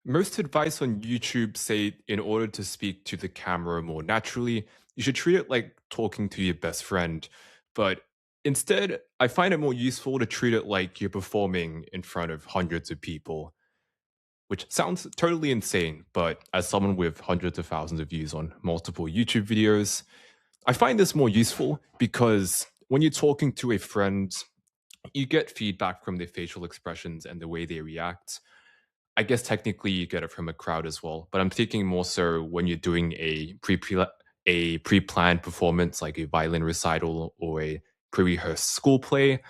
Most advice on YouTube say in order to speak to the camera more naturally, you should treat it like talking to your best friend. But instead, I find it more useful to treat it like you're performing in front of hundreds of people, which sounds totally insane. But as someone with hundreds of thousands of views on multiple YouTube videos, I find this more useful because when you're talking to a friend, you get feedback from their facial expressions and the way they react. I guess technically you get it from a crowd as well, but I'm thinking more so when you're doing a pre-planned performance like a violin recital or a pre-rehearsed school play.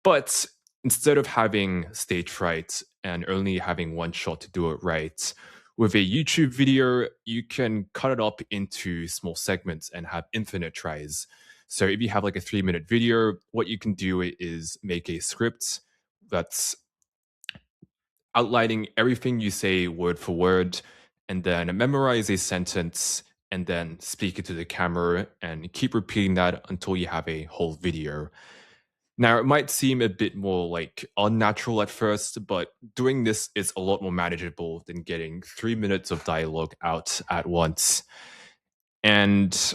But instead of having stage fright and only having one shot to do it right, with a YouTube video, you can cut it up into small segments and have infinite tries. So if you have like a 3-minute video, what you can do is make a script that's outlining everything you say word for word, and then memorize a sentence and then speak it to the camera and keep repeating that until you have a whole video. Now, it might seem a bit more like unnatural at first, but doing this is a lot more manageable than getting 3 minutes of dialogue out at once. And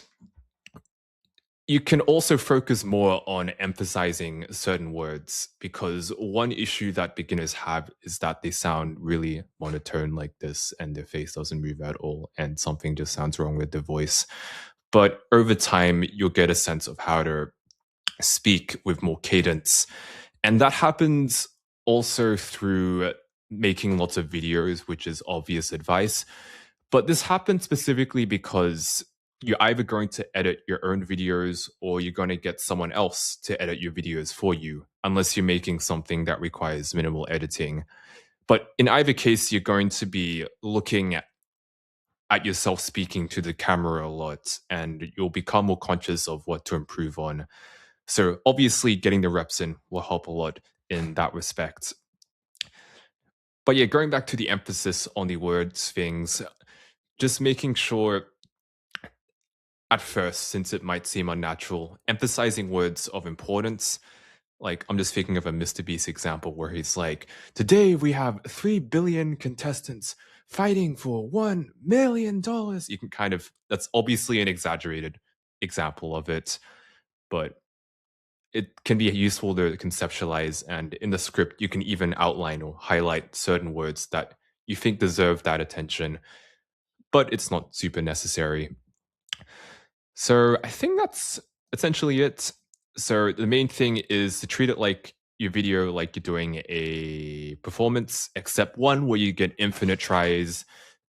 you can also focus more on emphasizing certain words because one issue that beginners have is that they sound really monotone like this and their face doesn't move at all and something just sounds wrong with their voice. But over time, you'll get a sense of how to speak with more cadence. And that happens also through making lots of videos, which is obvious advice. But this happens specifically because you're either going to edit your own videos or you're going to get someone else to edit your videos for you, unless you're making something that requires minimal editing. But in either case, you're going to be looking at yourself speaking to the camera a lot, and you'll become more conscious of what to improve on. So obviously, getting the reps in will help a lot in that respect. But yeah, going back to the emphasis on the words things, just making sure at first, since it might seem unnatural, emphasizing words of importance. Like, I'm just thinking of a Mr. Beast example where he's like, today we have 3 billion contestants fighting for $1 million. You can kind of, that's obviously an exaggerated example of it, but it can be useful to conceptualize. And in the script, you can even outline or highlight certain words that you think deserve that attention, but it's not super necessary. So I think that's essentially it. So the main thing is to treat it like your video, like you're doing a performance, except one where you get infinite tries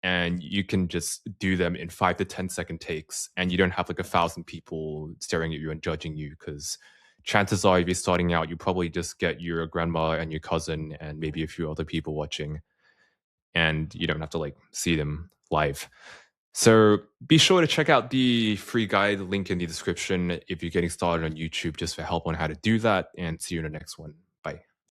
and you can just do them in 5 to 10 second takes, and you don't have like 1,000 people staring at you and judging you, because chances are if you're starting out, you probably just get your grandma and your cousin and maybe a few other people watching, and you don't have to like see them live. So be sure to check out the free guide, link in the description if you're getting started on YouTube, just for help on how to do that, and see you in the next one.